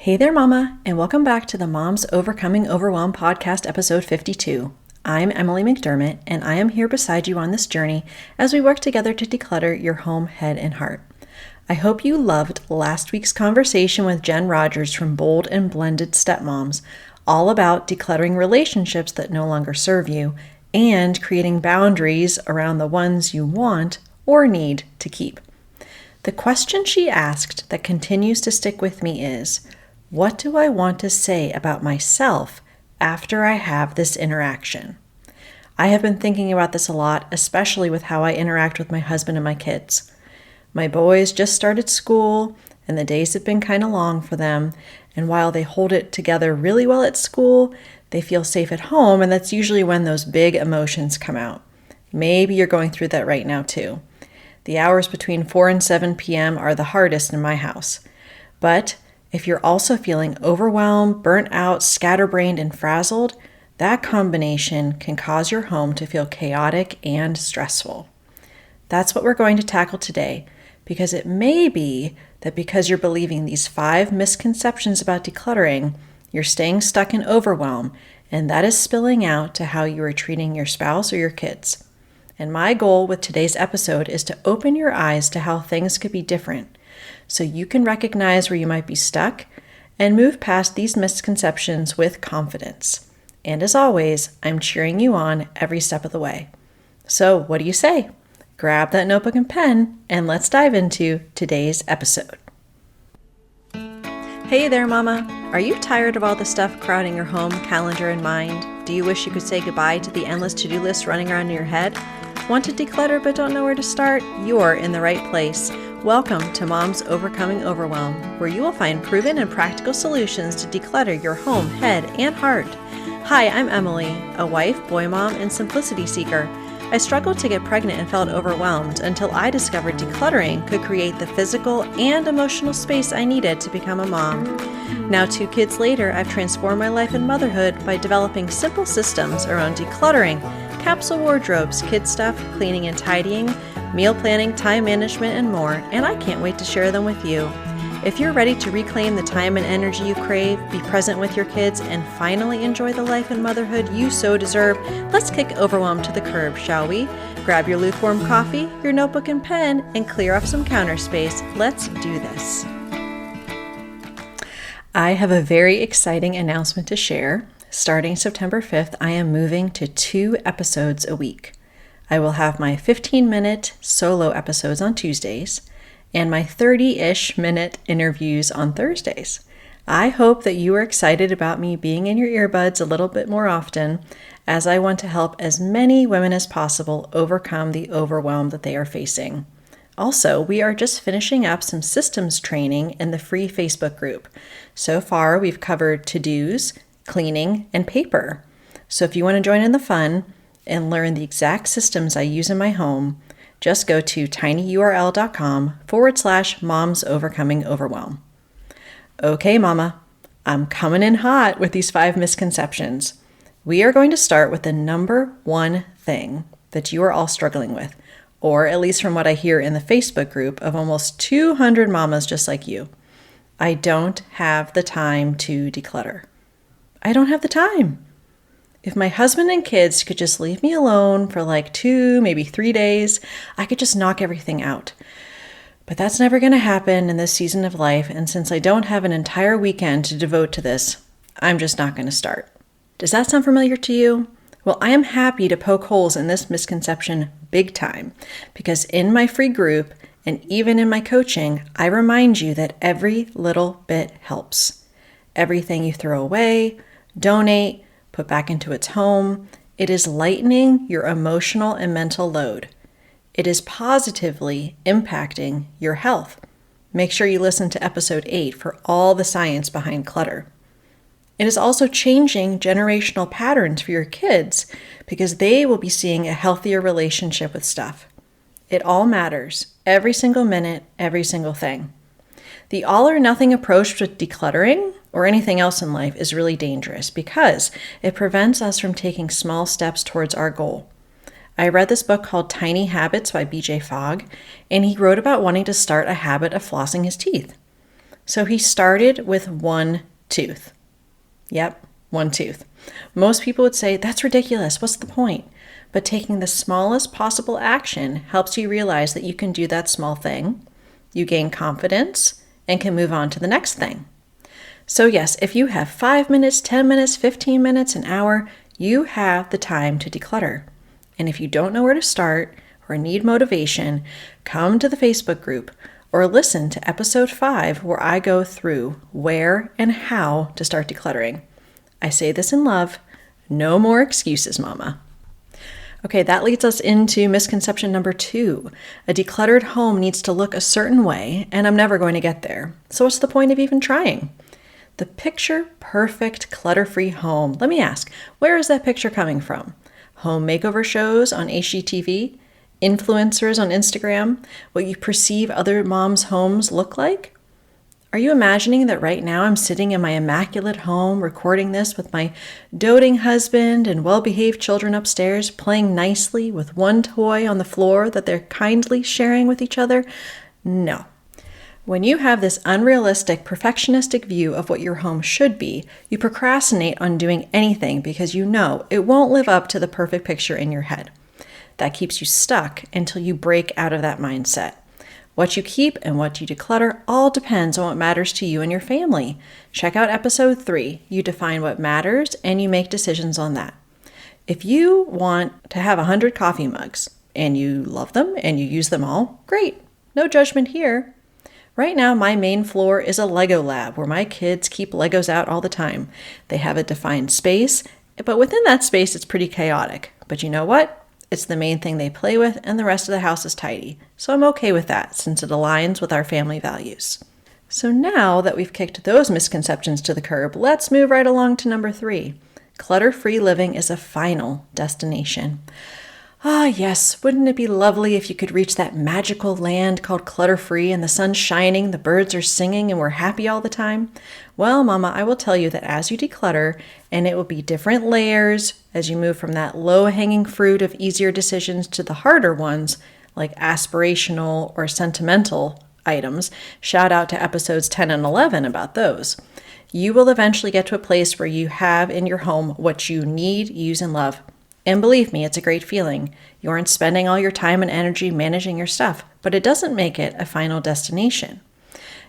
Hey there, Mama, and welcome back to the Moms Overcoming Overwhelm podcast, episode 52. I'm Emily McDermott, and I am here beside you on this journey as we work together to declutter your home, head, and heart. I hope you loved last week's conversation with Jen Rogers from Bold and Blended Stepmoms, all about decluttering relationships that no longer serve you and creating boundaries around the ones you want or need to keep. The question she asked that continues to stick with me is, what do I want to say about myself after I have this interaction? I have been thinking about this a lot, especially with how I interact with my husband and my kids. My boys just started school, and the days have been kind of long for them, and while they hold it together really well at school, they feel safe at home, and that's usually when those big emotions come out. Maybe you're going through that right now too. The hours between 4 and 7 p.m. are the hardest in my house. But if you're also feeling overwhelmed, burnt out, scatterbrained, and frazzled, that combination can cause your home to feel chaotic and stressful. That's what we're going to tackle today, because it may be that because you're believing these 5 misconceptions about decluttering, you're staying stuck in overwhelm, and that is spilling out to how you are treating your spouse or your kids. And my goal with today's episode is to open your eyes to how things could be different, so you can recognize where you might be stuck and move past these misconceptions with confidence. And as always, I'm cheering you on every step of the way. So what do you say? Grab that notebook and pen, and let's dive into today's episode. Hey there, Mama. Are you tired of all the stuff crowding your home, calendar, and mind? Do you wish you could say goodbye to the endless to-do list running around in your head? Want to declutter but don't know where to start? You're in the right place. Welcome to Moms Overcoming Overwhelm, where you will find proven and practical solutions to declutter your home, head, and heart. Hi, I'm Emily, a wife, boy mom, and simplicity seeker. I struggled to get pregnant and felt overwhelmed until I discovered decluttering could create the physical and emotional space I needed to become a mom. Now, 2 kids later, I've transformed my life and motherhood by developing simple systems around decluttering, capsule wardrobes, kid stuff, cleaning and tidying, meal planning, time management, and more, and I can't wait to share them with you. If you're ready to reclaim the time and energy you crave, be present with your kids, and finally enjoy the life and motherhood you so deserve, let's kick overwhelm to the curb, shall we? Grab your lukewarm coffee, your notebook and pen, and clear off some counter space. Let's do this. I have a very exciting announcement to share. Starting September 5th, I am moving to 2 episodes a week. I will have my 15-minute solo episodes on Tuesdays and my 30-ish minute interviews on Thursdays. I hope that you are excited about me being in your earbuds a little bit more often, as I want to help as many women as possible overcome the overwhelm that they are facing. Also, we are just finishing up some systems training in the free Facebook group. So far, we've covered to-dos, cleaning, and paper. So if you want to join in the fun and learn the exact systems I use in my home, just go to tinyurl.com/moms overcoming overwhelm. Okay, Mama, I'm coming in hot with these 5 misconceptions. We are going to start with the number 1 thing that you are all struggling with, or at least from what I hear in the Facebook group of almost 200 mamas just like you. I don't have the time to declutter. I don't have the time. If my husband and kids could just leave me alone for like 2, maybe 3 days, I could just knock everything out. But that's never going to happen in this season of life, and since I don't have an entire weekend to devote to this, I'm just not going to start. Does that sound familiar to you? Well, I am happy to poke holes in this misconception big time, because in my free group and even in my coaching, I remind you that every little bit helps. Everything you throw away, donate, put back into its home, it is lightening your emotional and mental load. It is positively impacting your health. Make sure you listen to episode 8 for all the science behind clutter. It is also changing generational patterns for your kids because they will be seeing a healthier relationship with stuff. It all matters, every single minute, every single thing. The all or nothing approach with decluttering or anything else in life is really dangerous because it prevents us from taking small steps towards our goal. I read this book called Tiny Habits by BJ Fogg, and he wrote about wanting to start a habit of flossing his teeth. So he started with one tooth. Yep, one tooth. Most people would say, that's ridiculous. What's the point? But taking the smallest possible action helps you realize that you can do that small thing. You gain confidence and can move on to the next thing. So yes, if you have 5 minutes, 10 minutes, 15 minutes, an hour, you have the time to declutter. And if you don't know where to start or need motivation, come to the Facebook group or listen to episode 5 where I go through where and how to start decluttering. I say this in love, no more excuses, mama. Okay, that leads us into misconception number 2. A decluttered home needs to look a certain way, and I'm never going to get there. So what's the point of even trying? The picture perfect clutter-free home. Let me ask, where is that picture coming from? Home makeover shows on HGTV? Influencers on Instagram? What you perceive other moms' homes look like? Are you imagining that right now I'm sitting in my immaculate home recording this with my doting husband and well-behaved children upstairs playing nicely with one toy on the floor that they're kindly sharing with each other? No. When you have this unrealistic, perfectionistic view of what your home should be, you procrastinate on doing anything because you know it won't live up to the perfect picture in your head. That keeps you stuck until you break out of that mindset. What you keep and what you declutter all depends on what matters to you and your family. Check out episode 3. You define what matters and you make decisions on that. If you want to have 100 coffee mugs and you love them and you use them all, great. No judgment here. Right now, my main floor is a Lego lab where my kids keep Legos out all the time. They have a defined space, but within that space, it's pretty chaotic. But you know what? It's the main thing they play with, and the rest of the house is tidy. So I'm okay with that, since it aligns with our family values. So now that we've kicked those misconceptions to the curb, let's move right along to number 3. Clutter-free living is a final destination. Ah, yes, wouldn't it be lovely if you could reach that magical land called clutter-free and the sun's shining, the birds are singing, and we're happy all the time? Well, Mama, I will tell you that as you declutter, and it will be different layers as you move from that low-hanging fruit of easier decisions to the harder ones, like aspirational or sentimental items. Shout out to episodes 10 and 11 about those. You will eventually get to a place where you have in your home what you need, use, and love. And believe me, it's a great feeling. You aren't spending all your time and energy managing your stuff, but it doesn't make it a final destination.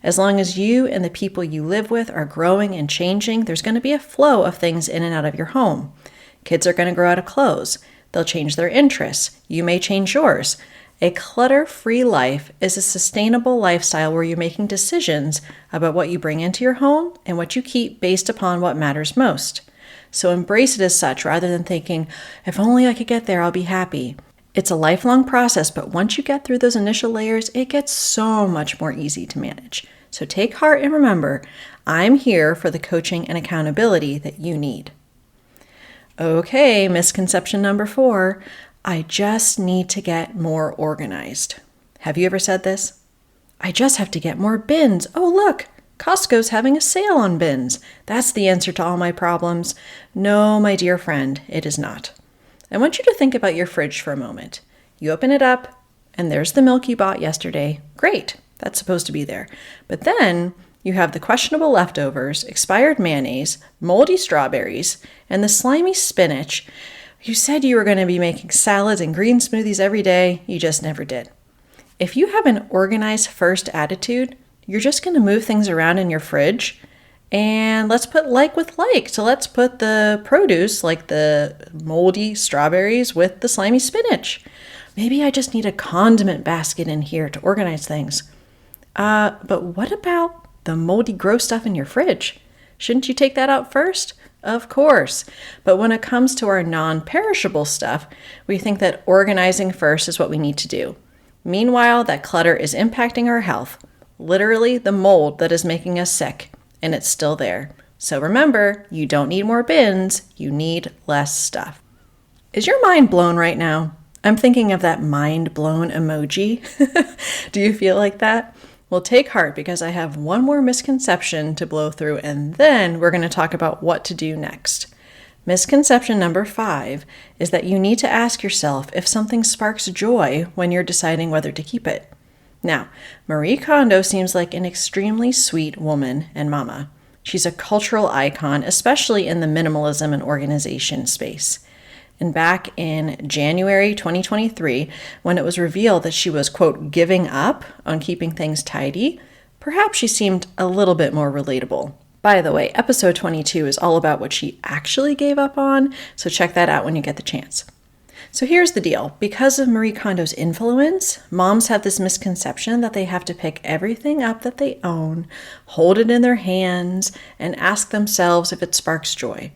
As long as you and the people you live with are growing and changing, there's going to be a flow of things in and out of your home. Kids are going to grow out of clothes. They'll change their interests. You may change yours. A clutter-free life is a sustainable lifestyle where you're making decisions about what you bring into your home and what you keep based upon what matters most. So embrace it as such rather than thinking, if only I could get there, I'll be happy. It's a lifelong process, but once you get through those initial layers, it gets so much more easy to manage. So take heart and remember, I'm here for the coaching and accountability that you need. Okay, misconception number 4. I just need to get more organized. Have you ever said this? I just have to get more bins. Oh, look, Costco's having a sale on bins. That's the answer to all my problems. No, my dear friend, it is not. I want you to think about your fridge for a moment. You open it up, and there's the milk you bought yesterday. Great, that's supposed to be there. But then you have the questionable leftovers, expired mayonnaise, moldy strawberries, and the slimy spinach. You said you were going to be making salads and green smoothies every day. You just never did. If you have an organized first attitude, you're just going to move things around in your fridge. And let's put like with like. So let's put the produce, like the moldy strawberries, with the slimy spinach. Maybe I just need a condiment basket in here to organize things. But what about the moldy, gross stuff in your fridge? Shouldn't you take that out first? Of course. But when it comes to our non-perishable stuff, we think that organizing first is what we need to do. Meanwhile, that clutter is impacting our health. Literally the mold that is making us sick. And it's still there. So remember, you don't need more bins, you need less stuff. Is your mind blown right now? I'm thinking of that mind blown emoji. Do you feel like that? Well, take heart because I have one more misconception to blow through and then we're going to talk about what to do next. Misconception number 5 is that you need to ask yourself if something sparks joy when you're deciding whether to keep it. Now, Marie Kondo seems like an extremely sweet woman and mama. She's a cultural icon, especially in the minimalism and organization space. And back in January 2023, when it was revealed that she was, quote, giving up on keeping things tidy, perhaps she seemed a little bit more relatable. By the way, episode 22 is all about what she actually gave up on, so check that out when you get the chance. So here's the deal. Because of Marie Kondo's influence, moms have this misconception that they have to pick everything up that they own, hold it in their hands, and ask themselves if it sparks joy.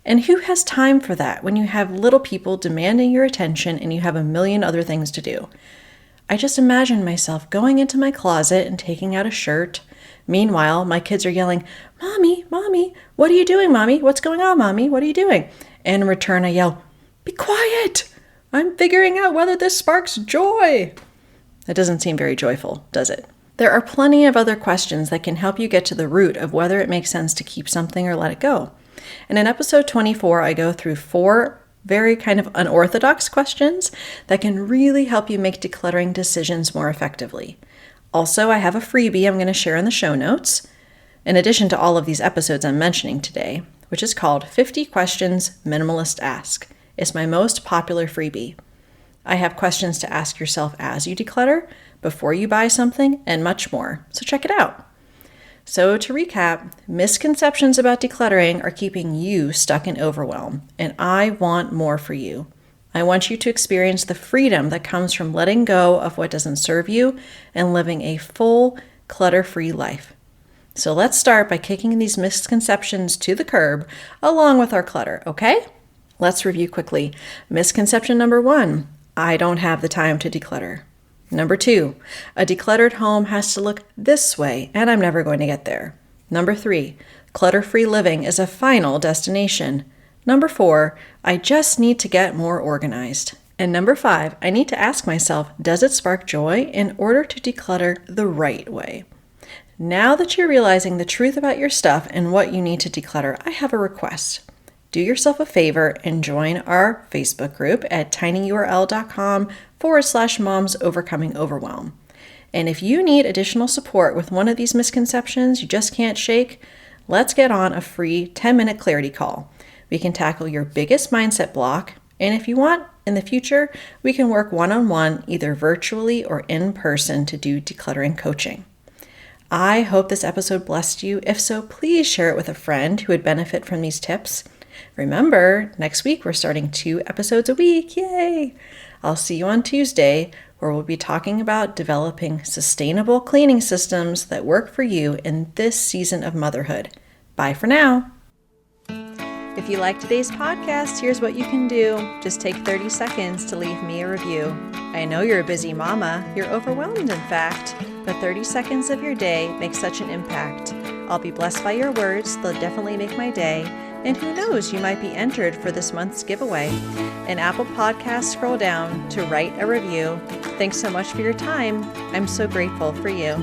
And who has time for that when you have little people demanding your attention and you have a million other things to do? I just imagine myself going into my closet and taking out a shirt. Meanwhile, my kids are yelling, "Mommy, Mommy, what are you doing, Mommy? What's going on, Mommy? What are you doing?" And in return, I yell, "Be quiet! I'm figuring out whether this sparks joy." That doesn't seem very joyful, does it? There are plenty of other questions that can help you get to the root of whether it makes sense to keep something or let it go. And in episode 24, I go through 4 very kind of unorthodox questions that can really help you make decluttering decisions more effectively. Also, I have a freebie I'm going to share in the show notes, in addition to all of these episodes I'm mentioning today, which is called 50 Questions Minimalists Ask. It's my most popular freebie. I have questions to ask yourself as you declutter, before you buy something, and much more. So check it out. So to recap, misconceptions about decluttering are keeping you stuck in overwhelm, and I want more for you. I want you to experience the freedom that comes from letting go of what doesn't serve you and living a full, clutter-free life. So let's start by kicking these misconceptions to the curb along with our clutter, okay? Let's review quickly. Misconception number 1, I don't have the time to declutter. Number 2, a decluttered home has to look this way, and I'm never going to get there. Number 3, clutter-free living is a final destination. Number 4, I just need to get more organized. And number 5, I need to ask myself, does it spark joy in order to declutter the right way? Now that you're realizing the truth about your stuff and what you need to declutter, I have a request. Do yourself a favor and join our Facebook group at tinyurl.com/moms overcoming overwhelm. And if you need additional support with one of these misconceptions you just can't shake, let's get on a free 10-minute clarity call. We can tackle your biggest mindset block, and if you want, in the future, we can work one-on-one, either virtually or in person, to do decluttering coaching. I hope this episode blessed you. If so, please share it with a friend who would benefit from these tips. Remember, next week we're starting 2 episodes a week. Yay! I'll see you on Tuesday, where we'll be talking about developing sustainable cleaning systems that work for you in this season of motherhood. Bye for now. If you like today's podcast, here's what you can do. Just take 30 seconds to leave me a review. I know you're a busy mama. You're overwhelmed, in fact, but 30 seconds of your day makes such an impact. I'll be blessed by your words. They'll definitely make my day. And who knows, you might be entered for this month's giveaway. In Apple Podcasts, scroll down to write a review. Thanks so much for your time. I'm so grateful for you.